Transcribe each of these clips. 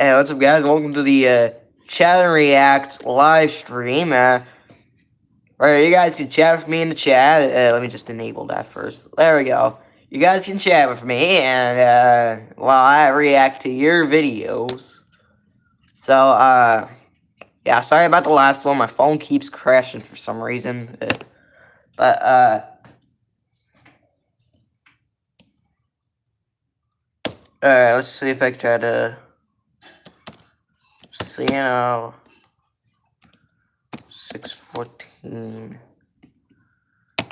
Hey, what's up, guys? Welcome to the Chat and React live stream. Where you guys can chat with me in the chat. Let me just enable that first. There we go. You guys can chat with me, and while I react to your videos. So, yeah, sorry about the last one. My phone keeps crashing for some reason. Alright, let's see if I can try to. See, 614.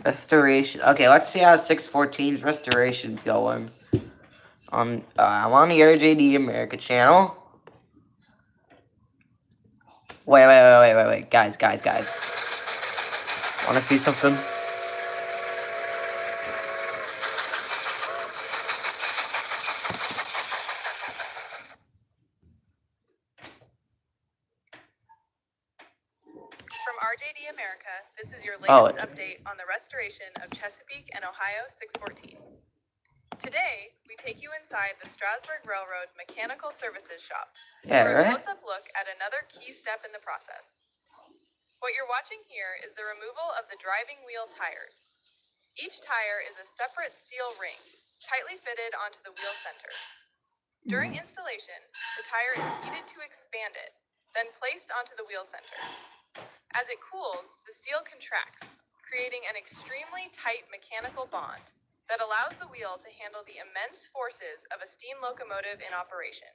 Restoration. Okay, let's see how 614's restoration's going. I'm on the RJD America channel. Wait. Guys. Wanna see something? From RJD America, this is your latest update on the restoration of Chesapeake and Ohio 614. Today, we take you inside the Strasburg Railroad Mechanical Services Shop for a close-up look at another key step in the process. What you're watching here is the removal of the driving wheel tires. Each tire is a separate steel ring, tightly fitted onto the wheel center. During installation, the tire is heated to expand it, then placed onto the wheel center. As it cools, the steel contracts, creating an extremely tight mechanical bond that allows the wheel to handle the immense forces of a steam locomotive in operation.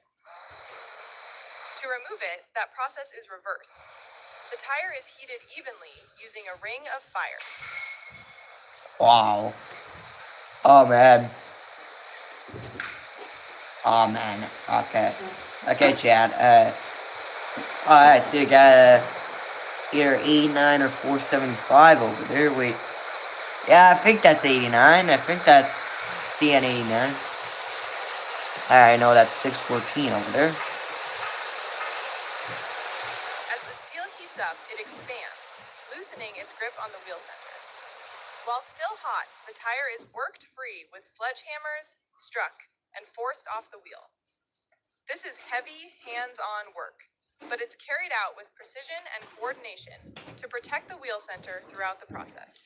To remove it, that process is reversed. The tire is heated evenly using a ring of fire. Wow. Oh, man. Okay, Chad. Alright, so you got, either 89 or 475 over there. Wait. Yeah, I think that's 89. I think that's CN89. I know that's 614 over there. As the steel heats up, it expands, loosening its grip on the wheel center. While still hot, the tire is worked free with sledgehammers, struck, and forced off the wheel. This is heavy, hands-on work, but it's carried out with precision and coordination to protect the wheel center throughout the process.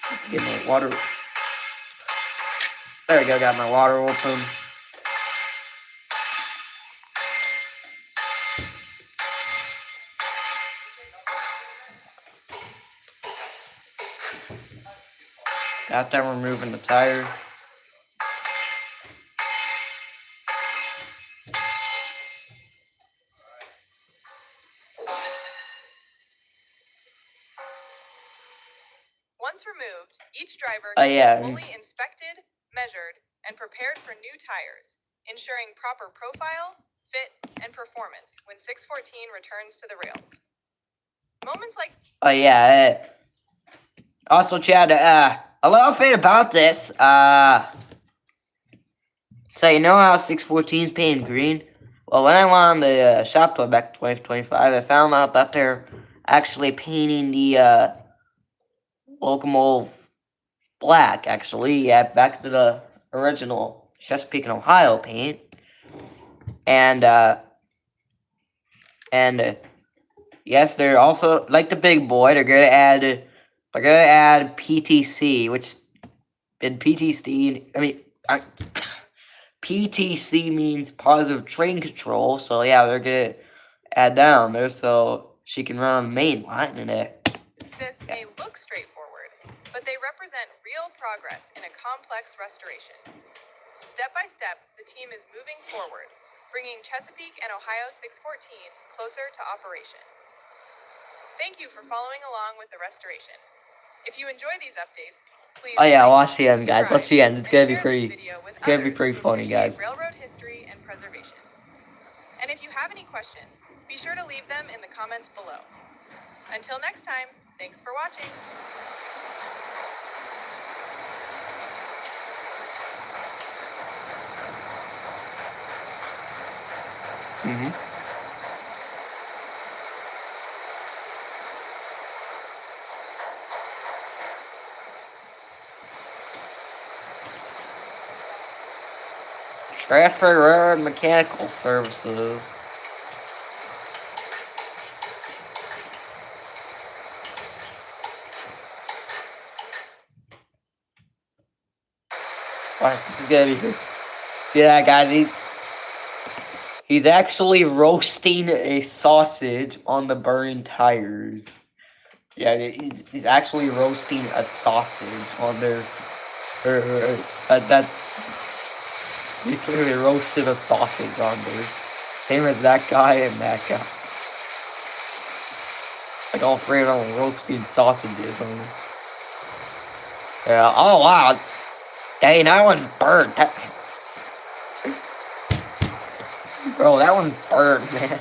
Just to get my water. There we go, got my water open. Got them removing the tire. Once removed, each driver can be fully inspected, measured, and prepared for new tires, ensuring proper profile, fit, and performance when 614 returns to the rails. Moments like also, Chad, a little bit about this. So you know how 614 is painted green? Well, when I went on the shop tour back in 2025, I found out that they're actually painting the locomotive black, actually. Yeah, back to the original Chesapeake and Ohio paint. And yes, they're also, like the big boy, they're gonna add PTC, which in PTC means positive train control, so yeah, they're gonna add down there so she can run on the main line in it. This may look straightforward, but they represent real progress in a complex restoration. Step by step, the team is moving forward, bringing Chesapeake and Ohio 614 closer to operation. Thank you for following along with the restoration. If you enjoy these updates, please watch the end, guys. Watch the end. It's gonna be pretty funny, guys. Railroad history and preservation. And if you have any questions, be sure to leave them in the comments below. Until next time, thanks for watching. Strasburg Railroad Mechanical Services. Watch, this is gonna be good. See that, guys? He's actually roasting a sausage on the burning tires. Yeah, he's actually roasting a sausage on there. That he's literally roasted a sausage on there. Same as that guy and that guy. Like all three of them roasting sausages on there. Yeah. Oh wow. Dang, that one's burnt. Bro, that one's burnt, man.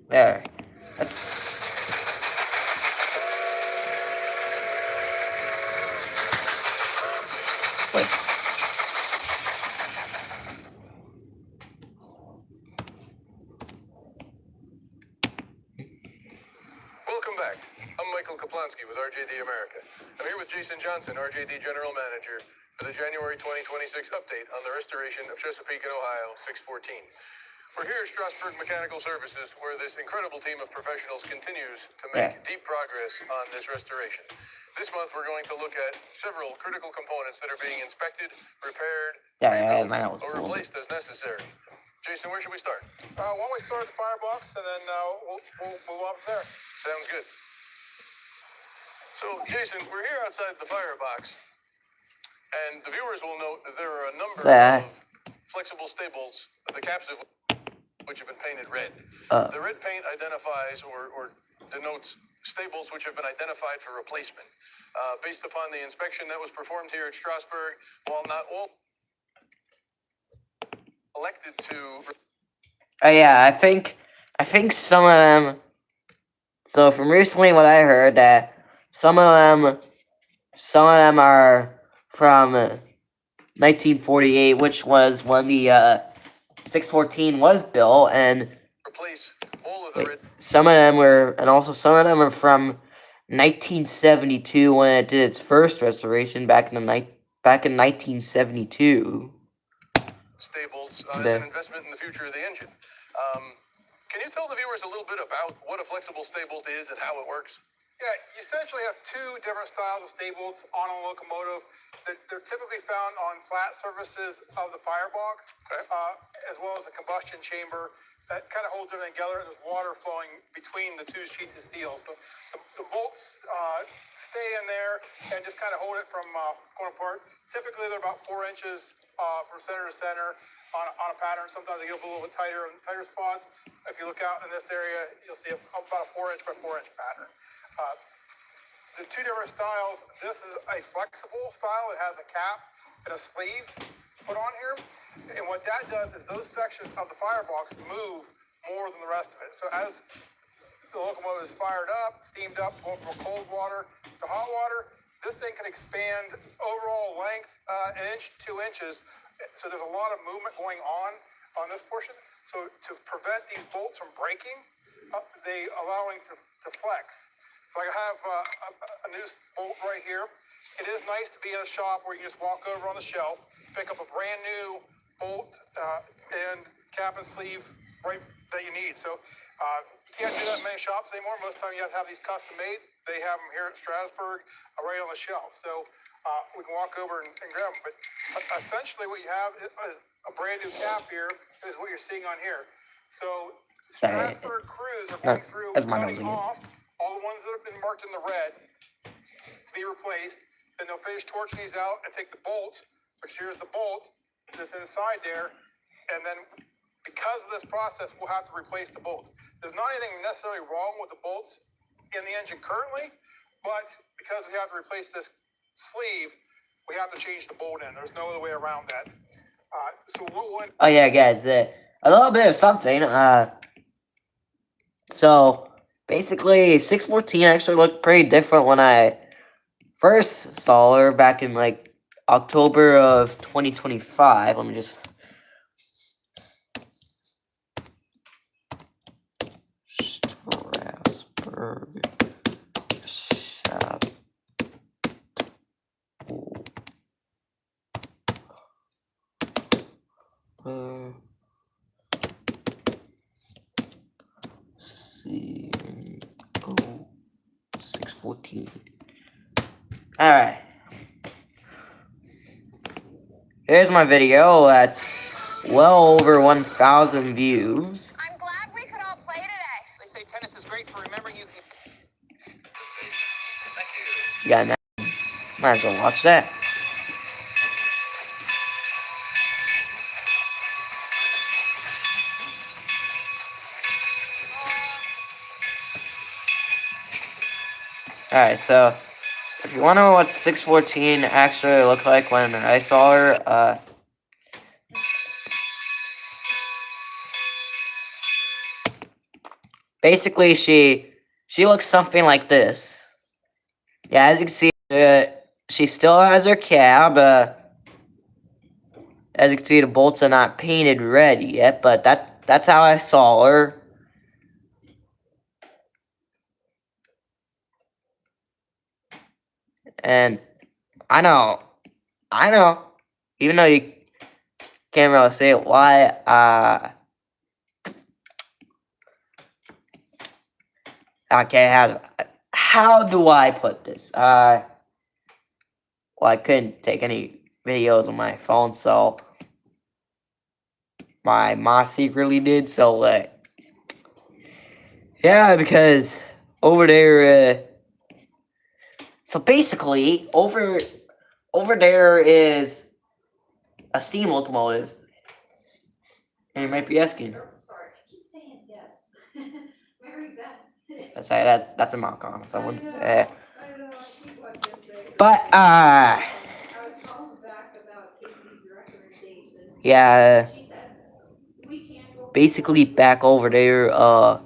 There. That's... Wait. Welcome back. I'm Michael Kaplansky with RJD America. I'm here with Jason Johnson, RJD General Manager, for the January 2026 update on the restoration of Chesapeake and Ohio 614. We're here at Strasburg Mechanical Services, where this incredible team of professionals continues to make deep progress on this restoration. This month, we're going to look at several critical components that are being inspected, repaired, rebuilt, or replaced as necessary. Jason, where should we start? Why don't we start at the firebox, and then we'll move on from there. Sounds good. So, Jason, we're here outside the firebox, and the viewers will note that there are a number of flexible staples, the caps of which have been painted red. The red paint identifies or denotes staples which have been identified for replacement. Based upon the inspection that was performed here at Strasburg, while not all elected to... yeah, I think some of them... So from recently what I heard, that some of them are from 1948, which was when the 614 was built, and replace all of the red... some of them were, and also some of them are from 1972 when it did its first restoration back in 1972. Staples as an investment in the future of the engine. Can you tell the viewers a little bit about what a flexible staple is and how it works? Yeah, you essentially have two different styles of staples on a locomotive. They're typically found on flat surfaces of the firebox, as well as a combustion chamber that kind of holds everything together, and there's water flowing between the two sheets of steel. So the bolts stay in there and just kind of hold it from going apart. Typically, they're about 4 inches from center to center on a pattern. Sometimes they get a little bit tighter in tighter spots. If you look out in this area, you'll see about a 4 inch by 4 inch pattern. The two different styles, this is a flexible style. It has a cap and a sleeve put on here. And what that does is those sections of the firebox move more than the rest of it. So as the locomotive is fired up, steamed up, going from cold water to hot water, this thing can expand overall length an inch to 2 inches. So there's a lot of movement going on this portion. So to prevent these bolts from breaking, they allowing to flex. So I have a new bolt right here. It is nice to be in a shop where you can just walk over on the shelf, pick up a brand new bolt and cap and sleeve right that you need. So you can't do that in many shops anymore. Most of the time you have to have these custom made. They have them here at Strasburg right on the shelf. So we can walk over and grab them. But essentially what you have is a brand new cap here is what you're seeing on here. So Strasburg crews are going through cutting off all the ones that have been marked in the red to be replaced. Then they'll finish torching these out and take the bolt, which here's the bolt that's inside there. And then because of this process, we'll have to replace the bolts. There's not anything necessarily wrong with the bolts in the engine currently, but because we have to replace this sleeve, we have to change the bolt in. There's no other way around that. Oh yeah, guys, a little bit of something. So basically, 614 actually looked pretty different when I first saw her back in like October of 2025. Let me just... 614. Alright. Here's my video. That's well over 1,000 views. I'm glad we could all play today. They say tennis is great for remembering you can... Yeah, might as well watch that. Alright, so if you want to know what 614 actually looked like when I saw her, basically she looks something like this. Yeah, as you can see, she still has her cab. As you can see, the bolts are not painted red yet, but that's how I saw her. And I know, even though you can't really say it, why, okay, how do I put this? Well, I couldn't take any videos on my phone, so my mom secretly did, so, yeah, because over there, so basically, over there is a steam locomotive. And you might be asking. Sorry, I keep saying yeah. Mary Beth. That's a mock on someone. I know, I keep watching this. But, I was calling back about Casey's recommendations. yeah, She said, we can't go. basically back over there, So,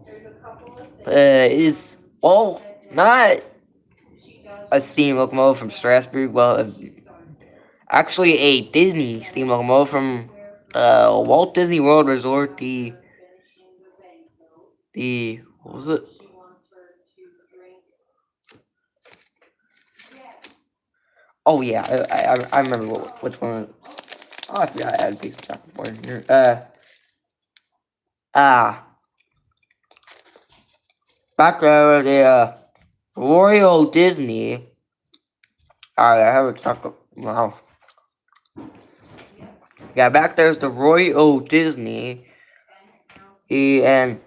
there's a couple of things. is, well, not She does a steam locomotive from Strasburg, well, actually a Disney steam locomotive from, Walt Disney World Resort, what was it? She wants her to drink. Oh, yeah, I remember which one. Oh, I forgot I had a piece of chocolate for here. Back there, the, Royal Disney. Alright, I have a chocolate. Wow. Yeah, back there's the Royal Disney. And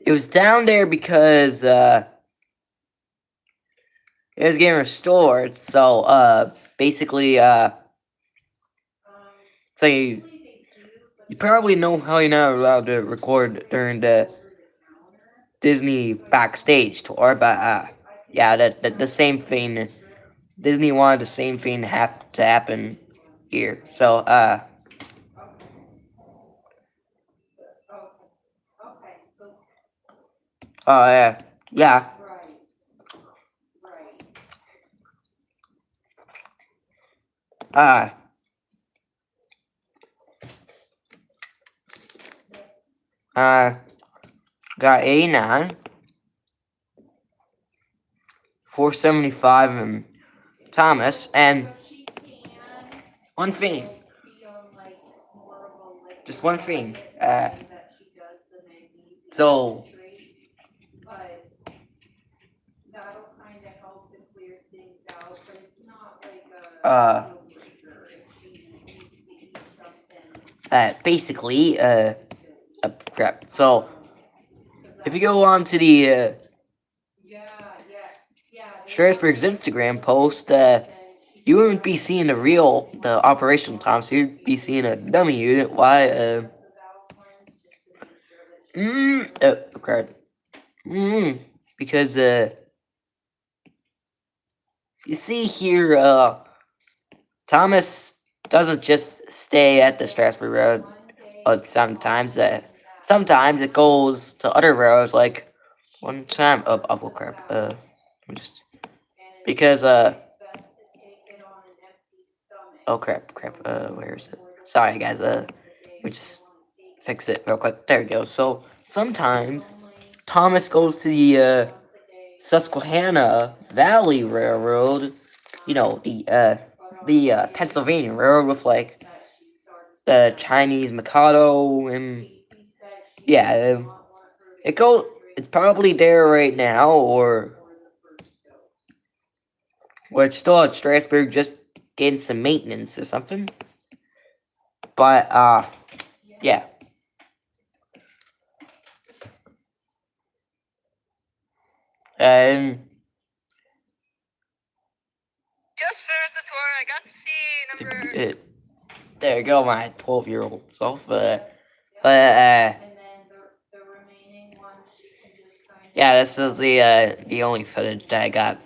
it was down there because, it was getting restored. So, basically, so you probably know how you're not allowed to record during the Disney backstage tour, but, yeah, the same thing. Disney wanted the same thing to happen here. So, Okay, so, oh, yeah. Yeah. right. Got 89, 475 and Thomas, and one thing, just one thing, so, That'll kind of help to clear things out, but it's not like a deal breaker if she needs to eat something. basically, crap, so, if you go on to the, Strasburg's Instagram post, you wouldn't be seeing the operational time, so you'd be seeing a dummy unit. Why, crap. Because, you see here, Thomas doesn't just stay at the Strasburg Road. Sometimes it goes to other roads, like, one time, oh crap, let me just, because, oh crap, where is it? Sorry guys, let me just fix it real quick. There we go. So, sometimes, Thomas goes to the, Susquehanna Valley Railroad, you know, the Pennsylvania Railroad with, like, the Chinese Mikado, and, yeah, it's probably there right now, or it's still at Strasburg, just getting some maintenance or something. But yeah. And Just finished the tour. I got to see number. There you go, my 12-year-old self. But And then the remaining ones you can just kind of. yeah, this is the only footage that I got,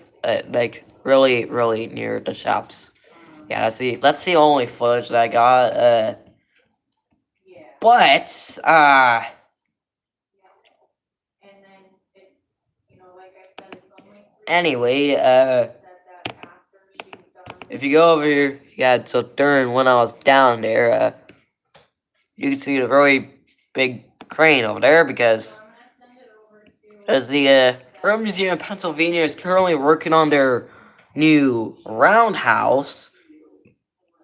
like really near the shops. Yeah, that's the only footage that I got. Yeah. But And then it's, like I said, it's only. anyway, Said that after she's done. if you go over here, yeah, so during when I was down there, you can see the really big crane over there because So I'm gonna send it over to. the Art Museum of Pennsylvania is currently working on their new roundhouse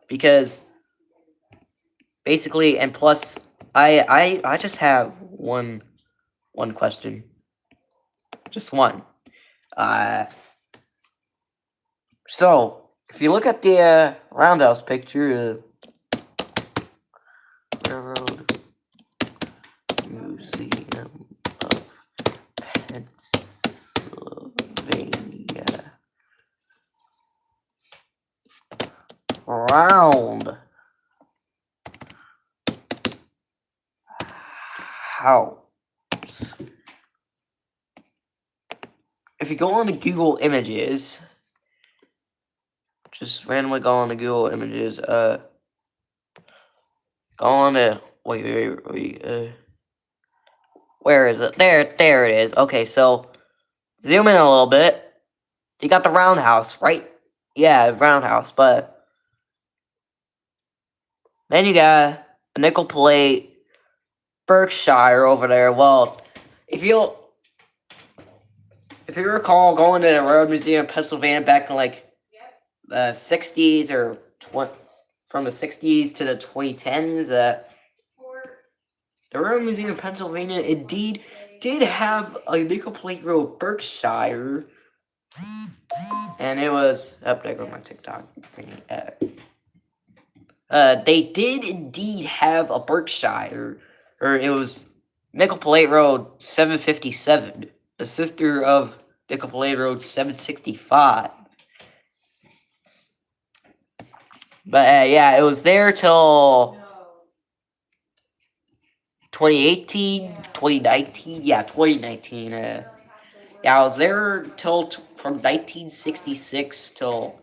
because basically, and plus, I just have one question, just one. So if you look at the roundhouse picture, Railroad Museum of Pennsylvania. Round house. If you go on to Google Images, just randomly go on to Google Images, go on to, wait, where is it? There it is. Okay, so zoom in a little bit. You got the roundhouse, right? Yeah, roundhouse, but then you got a nickel plate Berkshire over there. Well, if you recall going to the Road Museum of Pennsylvania back in like the 60s or from the 60s to the 2010s, the Road Museum of Pennsylvania indeed did have a nickel plate road Berkshire, and it was there goes my TikTok thingy. They did indeed have a Berkshire, or it was Nickel Plate Road 757, the sister of Nickel Plate Road 765. But yeah, it was there till 2018, 2019. Yeah, 2019. Yeah, I was there till from 1966 till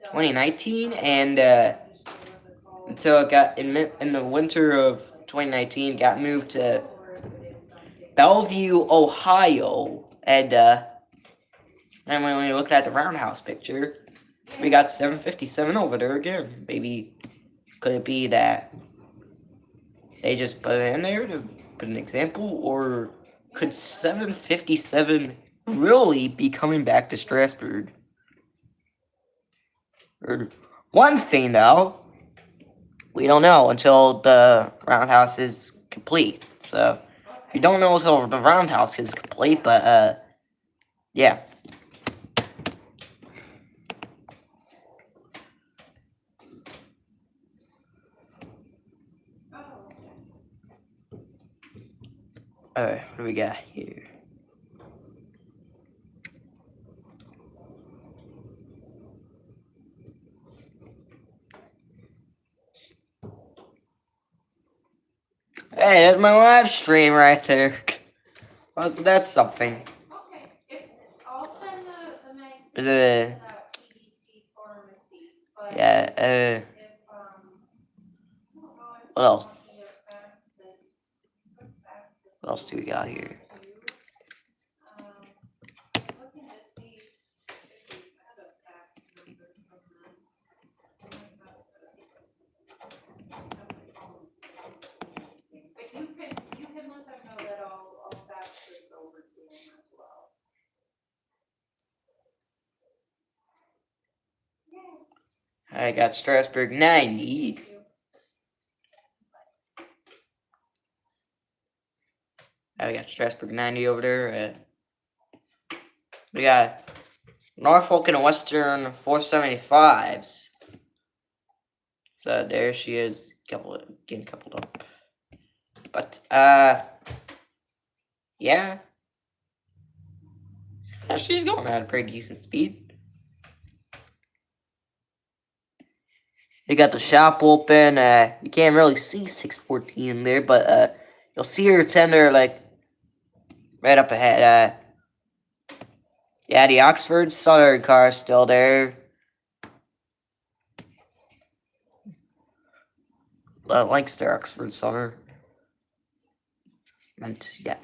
2019, and until it got in the winter of 2019, got moved to Bellevue, Ohio, and then when we looked at the roundhouse picture, we got 757 over there again. Maybe could it be that they just put it in there to put an example, or could 757 really be coming back to Strasburg? Or one thing though, we don't know until the roundhouse is complete. So we don't know until the roundhouse is complete, but yeah. Alright, what do we got here? Hey, there's my live stream right there. Well, that's something. Okay, I'll send the magazine Is to it? that PDC pharmacy, but Yeah. if What else? fax this, What else do we got here? looking to see if we have a fax number from them. I might have to- But you can let them know that I'll fax this over to them as well. I got Strasburg 90. We got Strasburg 90 over there. We got Norfolk and Western 475s. So there she is, getting coupled up. But yeah, she's going at a pretty decent speed. You got the shop open. You can't really see 614 there, but you'll see her tender like right up ahead. Yeah, the Oxford Southern car is still there. Lancaster Oxford Southern. And yeah.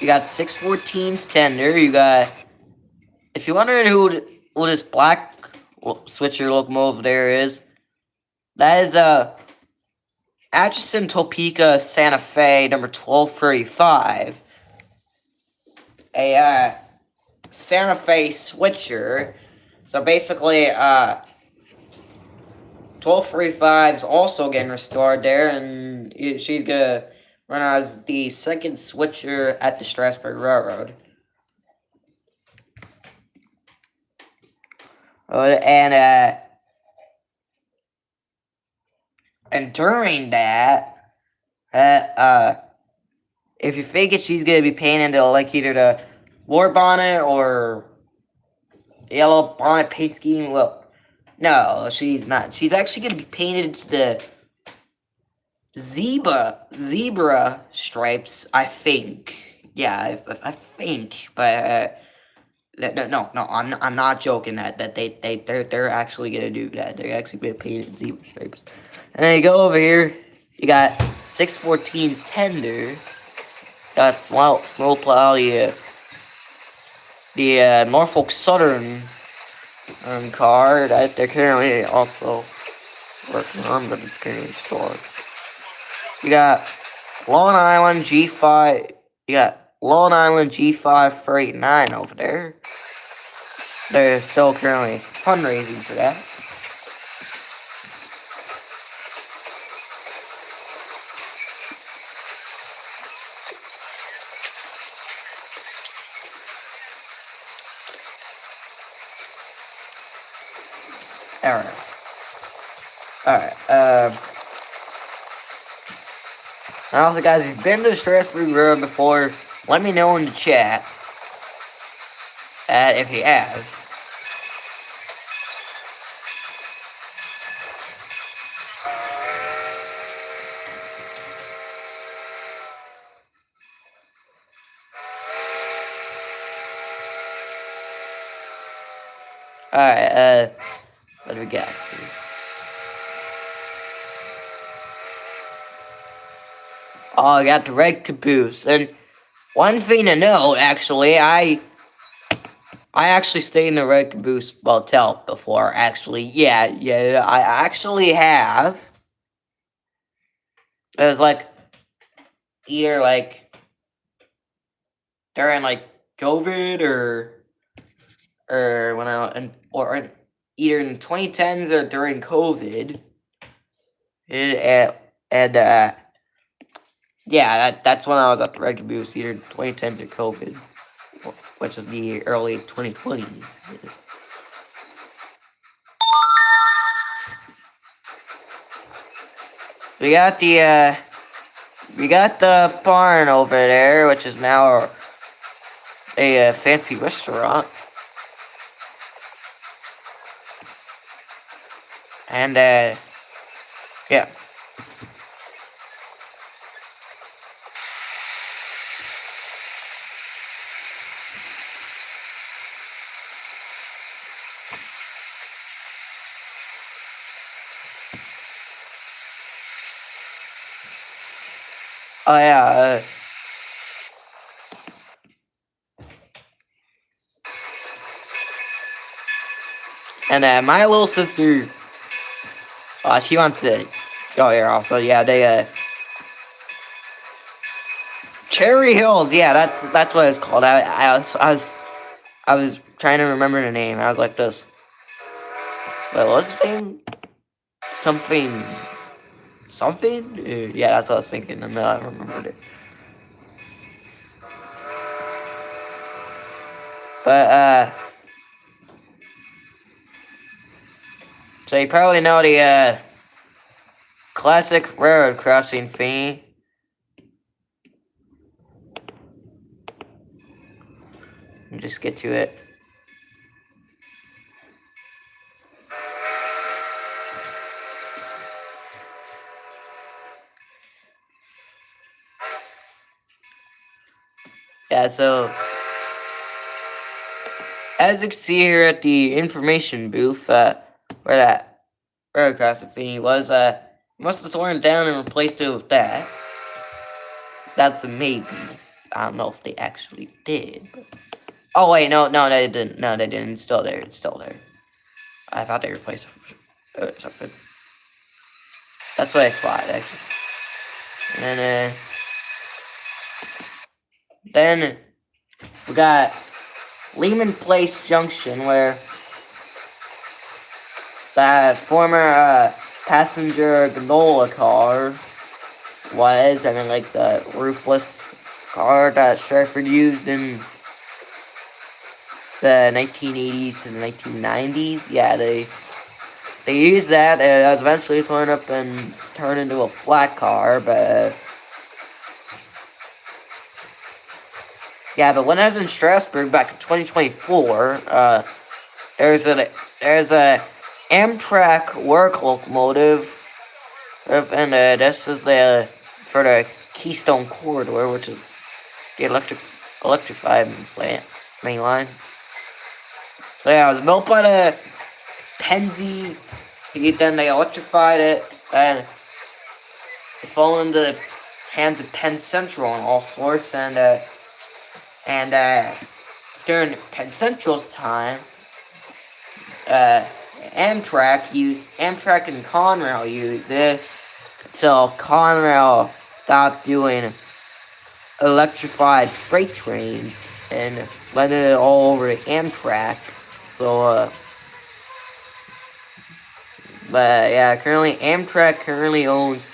You got 614's tender. You got, if you're wondering who this black switcher locomotive there is, that is Atchison Topeka Santa Fe number 1235. A Santa Fe switcher. So basically 1235 is also getting restored there, and she's gonna run as the second switcher at the Strasburg Railroad. And during that, if you figure she's gonna be painted like either the war bonnet or yellow bonnet paint scheme, well, no, she's not. She's actually gonna be painted to the zebra stripes, I think. Yeah, I think, but no, I'm not joking. That they're actually gonna do that. They're actually gonna paint zebra stripes. And then you go over here, you got 614's tender. Got snowplow, the Norfolk Southern car that they're currently also working on, but it's currently stored. You got Long Island G5. You got Long Island G5 Freight 9 over there. They're still currently fundraising for that. Alright. And also, guys, if you've been to Strasburg Road before, let me know in the chat. If you have. Alright, what do we got? Oh, I got the red caboose. And one thing to note, actually, I actually stayed in the red caboose motel before, actually. Yeah, I actually have. It was like, either like, during like COVID or when or either in 2010s or during COVID. Yeah, that's when I was at the Red Caboose, either 2010s or COVID, which is the early 2020s. We got the barn over there, which is now a fancy restaurant. And yeah. Oh yeah. And my little sister, she wants to go here also. Yeah, they Cherry Hills. Yeah, that's what it's called. I was trying to remember the name. I was like this. Wait, what's the name? Something. something? Yeah, that's what I was thinking, and then I remembered it. But, so you probably know the, classic railroad crossing thingy. And just get to it. Yeah, so as you can see here at the information booth, where that railroad crossing thingy was, must have torn it down and replaced it with that. That's a maybe. I don't know if they actually did. But... Oh wait, no, they didn't. No, they didn't. It's still there. It's still there. I thought they replaced it with something. That's what I thought, actually. And then we got Lehman Place Junction, where that former passenger gondola car was. I mean, like the roofless car that Strasburg used in the 1980s to the 1990s. Yeah, they used that. It was eventually torn up and turned into a flat car, but yeah. But when I was in Strasburg back in 2024, there's a Amtrak work locomotive, and this is the for the Keystone Corridor, which is the electrified main line. So yeah, it was built by the Pennsy. Then they electrified it, and it fell into the hands of Penn Central and all sorts. And during Penn Central's time, Amtrak and Conrail used it until Conrail stopped doing electrified freight trains and let it all over to Amtrak. So but yeah, currently Amtrak currently owns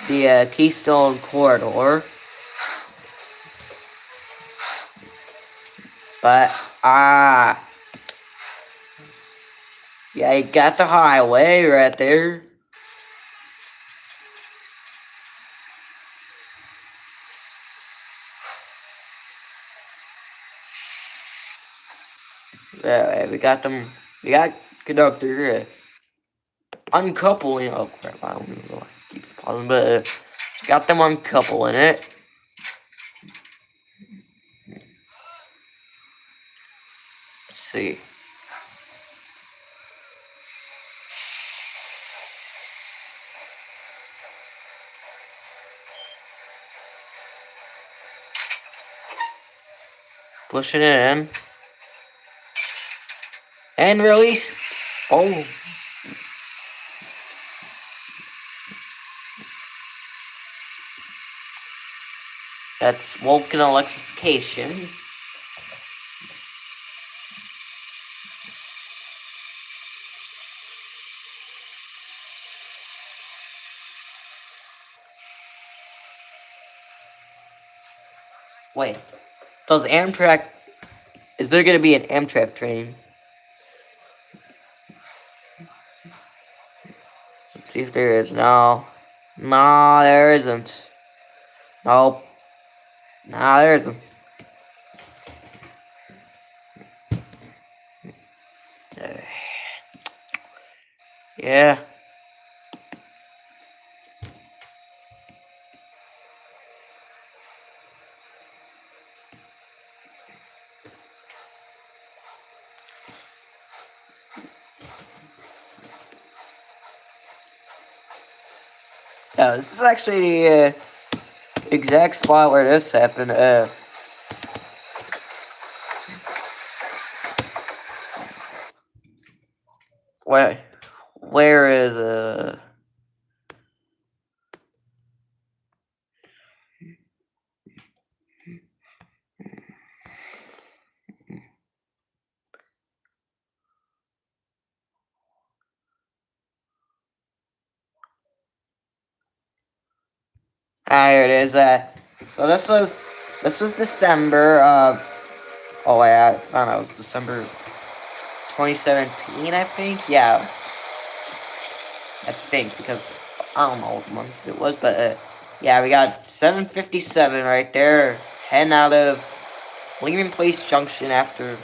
the Keystone Corridor. But yeah, you got the highway right there. Yeah, we got them. We got conductor uncoupling. Oh crap! I don't even know why I keep pausing, but got them uncoupling it. Let's see. Pushing it in. And release. Oh. That's Vulcan electrification. Wait. Does Amtrak... Is there going to be an Amtrak train? Let's see if there is. No. No, there isn't. Nope. No, there isn't. Yeah. Yeah, this is actually the exact spot where this happened. Where is Here it is. So this was December of. Oh wait, I found out it was December 2017. I think. Yeah. I think because I don't know what month it was, but yeah, we got 7:57 right there, heading out of Leaving Place Junction after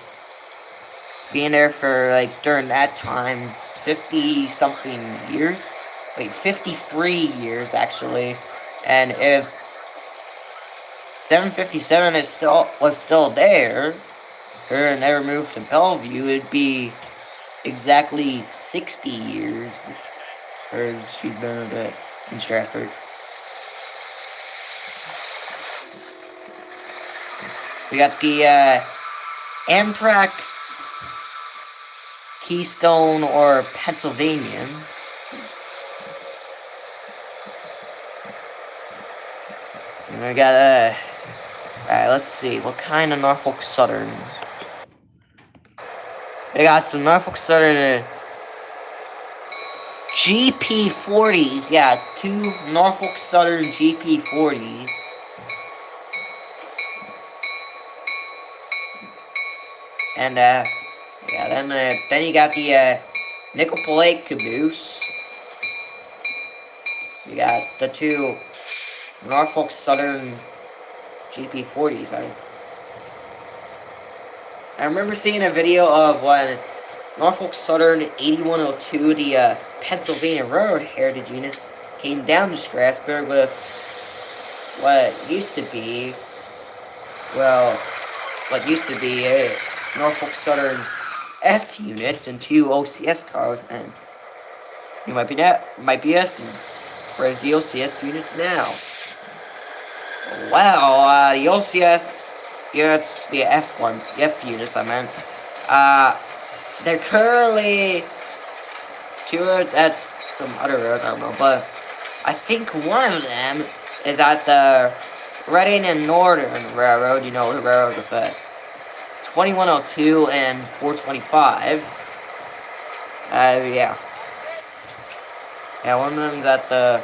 being there for like during that time 50 something years. Wait, 53 years actually. And if 757 was still there, or never moved to Bellevue, it'd be exactly 60 years. Or she's been in Strasburg. We got the Amtrak Keystone or Pennsylvania. And we got alright, let's see, what kind of Norfolk Southern? We got some Norfolk Southern GP40s. Yeah, 2 Norfolk Southern GP40s. And yeah, then you got the Nickel Plate caboose. You got the 2 Norfolk Southern GP40s. I remember seeing a video of when Norfolk Southern 8102, the Pennsylvania Railroad Heritage Unit, came down to Strasburg with what used to be Norfolk Southern's F units and 2 OCS cars, and you might be asking, where's the OCS units now? Well, the OCS units, the F units, I meant, they're currently 2 at some other road, I don't know, but I think one of them is at the Reading and Northern Railroad, you know, the railroad with 2102 and 425. Yeah. Yeah, one of them's at the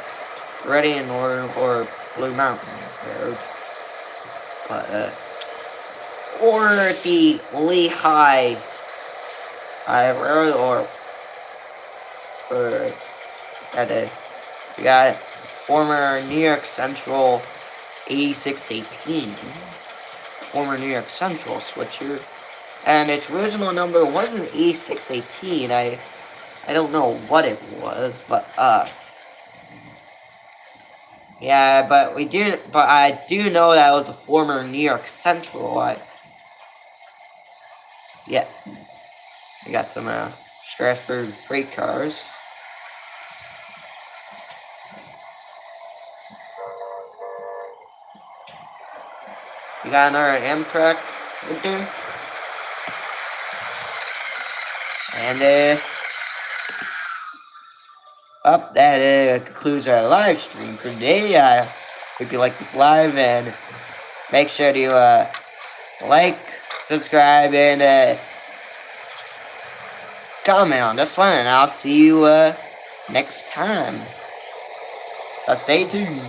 Reading and Northern or Blue Mountain Railroad. But, or the Lehigh Railroad, or we got former New York Central 8618, former New York Central switcher, and its original number wasn't 8618. I don't know what it was, but yeah, but I do know that it was a former New York Central. Yeah, we got some Strasburg freight cars. We got another Amtrak right there. And that concludes our live stream for today. I hope you like this live, and make sure to like, subscribe, and comment on this one, and I'll see you next time. Stay tuned.